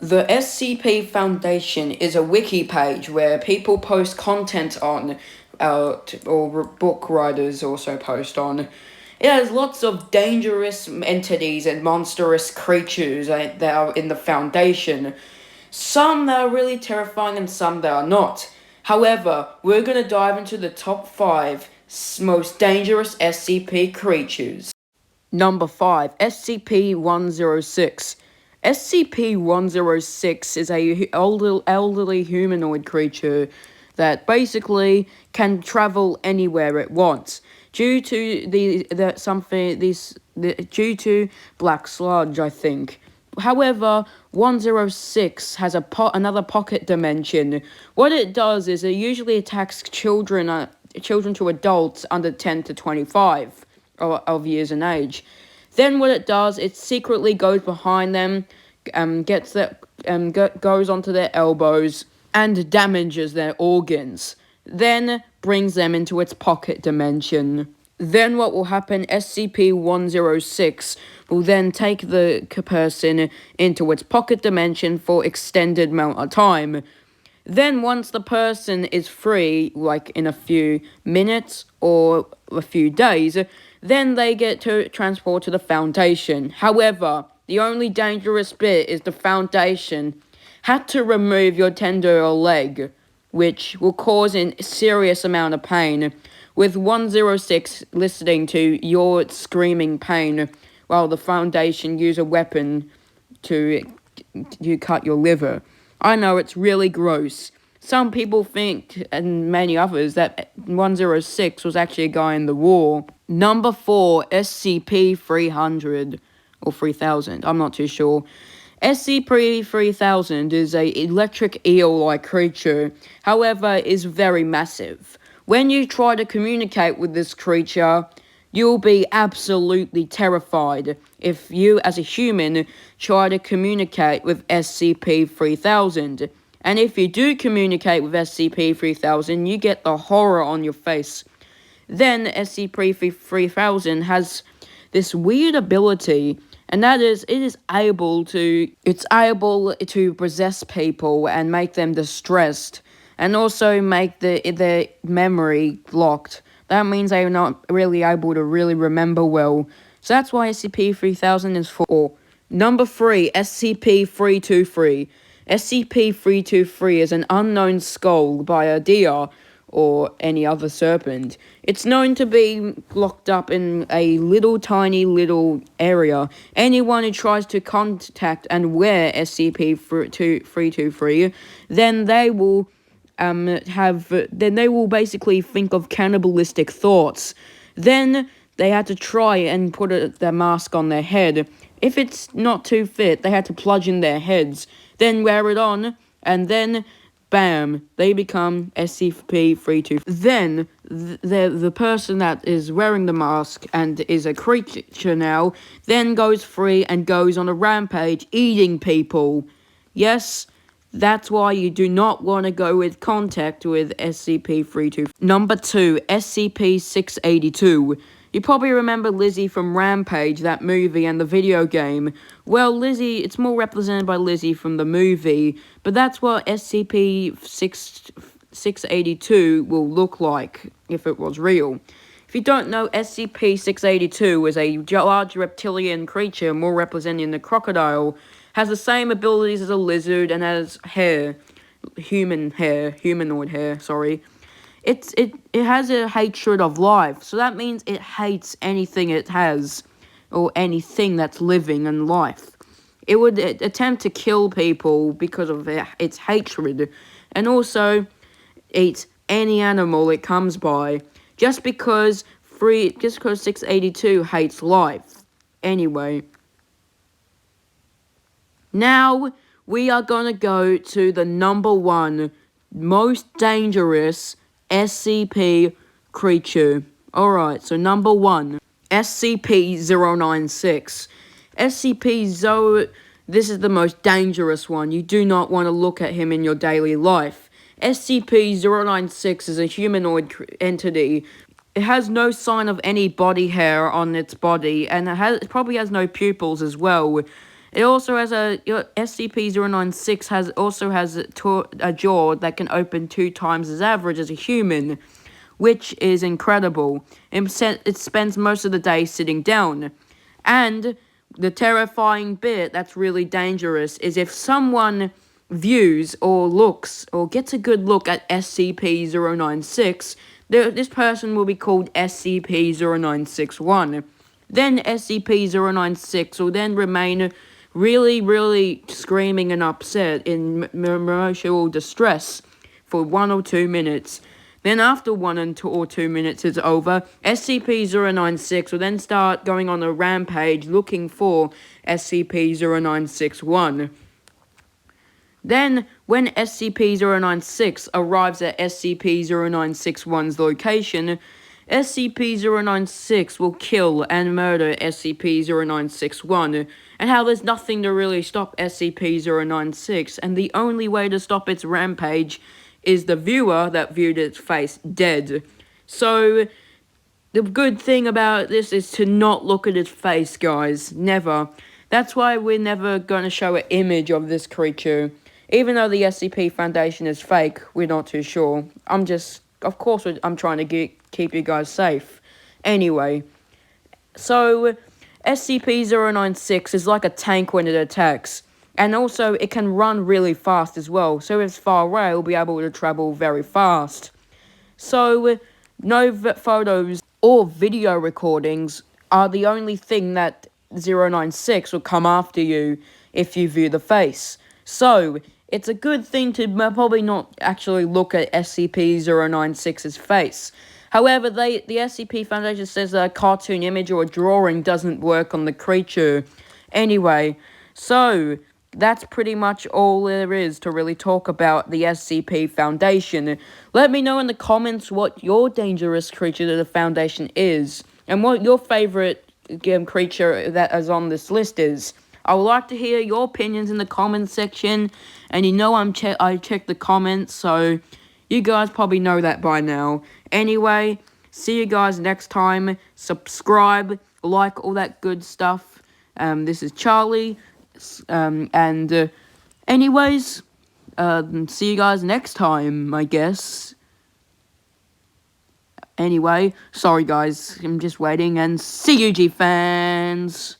The SCP Foundation is a wiki page where people post content on, or book writers also post on. It has lots of dangerous entities and monstrous creatures that are in the Foundation. Some that are really terrifying and some that are not. However, we're going to dive into the top 5 most dangerous SCP creatures. Number 5, SCP-106. SCP-106 is a elderly humanoid creature that basically can travel anywhere it wants due to due to black sludge, I think. However, 106 has another pocket dimension. What it does is it usually attacks children to adults under 10 to 25 of years in age. Then what it does, it secretly goes behind them, goes onto their elbows, and damages their organs. Then brings them into its pocket dimension. Then what will happen, SCP-106 will then take the person into its pocket dimension for extended amount of time. Then once the person is free, like in a few minutes or a few days, then they get to transport to the Foundation. However, the only dangerous bit is the Foundation had to remove your tender leg, which will cause a serious amount of pain, with 106 listening to your screaming pain while the Foundation use a weapon to cut your liver. I know it's really gross. Some people think, and many others, that 106 was actually a guy in the war. Number 4, SCP-300, or 3000, I'm not too sure. SCP-3000 is a electric eel-like creature, however, is very massive. When you try to communicate with this creature, you'll be absolutely terrified if you, as a human, try to communicate with SCP-3000. And if you do communicate with SCP-3000, you get the horror on your face. Then SCP-3000 has this weird ability, and that is, it's able to possess people and make them distressed, and also make their memory locked. That means they are not really able to really remember well. So that's why SCP-3000 is 4. Number 3, SCP-323. SCP-323 is an unknown skull by a deer or any other serpent. It's known to be locked up in a tiny little area. Anyone who tries to contact and wear SCP-323, then they will basically think of cannibalistic thoughts. Then they had to try and put the mask on their head. If it's not too fit, they had to plunge in their heads, then wear it on, and then bam, they become SCP-323. Then the person that is wearing the mask and is a creature now then goes free and goes on a rampage eating people. Yes, that's why you do not want to go with contact with SCP-323. Number 2, SCP-682. You probably remember Lizzie from Rampage, that movie and the video game. Well, Lizzie, it's more represented by Lizzie from the movie, but that's what SCP-682 will look like if it was real. If you don't know, SCP-682 is a large reptilian creature, more representing the crocodile, has the same abilities as a lizard, and has humanoid hair, sorry. It has a hatred of life, so that means it hates anything it has, or anything that's living in life. It would attempt to kill people because of its hatred, and also eat any animal it comes by, just because 682 hates life. Anyway. Now, we are gonna go to the number 1 most dangerous SCP creature. Alright, so number 1, SCP-096. This is the most dangerous one. You do not want to look at him in your daily life. SCP-096 is a humanoid entity. It has no sign of any body hair on its body, and it probably has no pupils as well. It also has SCP-096 has a jaw that can open 2 times as average as a human, which is incredible. It spends most of the day sitting down. And the terrifying bit that's really dangerous is if someone views or looks or gets a good look at SCP-096, this person will be called SCP-0961. Then SCP-096 will then remain really, really screaming and upset in emotional distress for 1 or 2 minutes. Then after 1 or 2 minutes is over, SCP-096 will then start going on a rampage looking for SCP-0961. Then, when SCP-096 arrives at SCP-0961's location, SCP-096 will kill and murder SCP-0961, and how there's nothing to really stop SCP-096, and the only way to stop its rampage is the viewer that viewed its face dead. So, the good thing about this is to not look at its face, guys. Never. That's why we're never going to show an image of this creature. Even though the SCP Foundation is fake, we're not too sure. I'm trying to keep you guys safe. Anyway, so SCP-096 is like a tank when it attacks. And also, it can run really fast as well. So if it's far away, it'll be able to travel very fast. So, no photos or video recordings are the only thing that 096 will come after you if you view the face. So, it's a good thing to probably not actually look at SCP-096's face. However, the SCP Foundation says that a cartoon image or a drawing doesn't work on the creature. Anyway, so that's pretty much all there is to really talk about the SCP Foundation. Let me know in the comments what your dangerous creature to the Foundation is, and what your favorite creature that is on this list is. I would like to hear your opinions in the comments section, and you know I check the comments, so you guys probably know that by now. Anyway, see you guys next time. Subscribe, like, all that good stuff. This is Charlie, anyways, see you guys next time, I guess. Anyway, sorry guys, I'm just waiting, and see you, G-fans!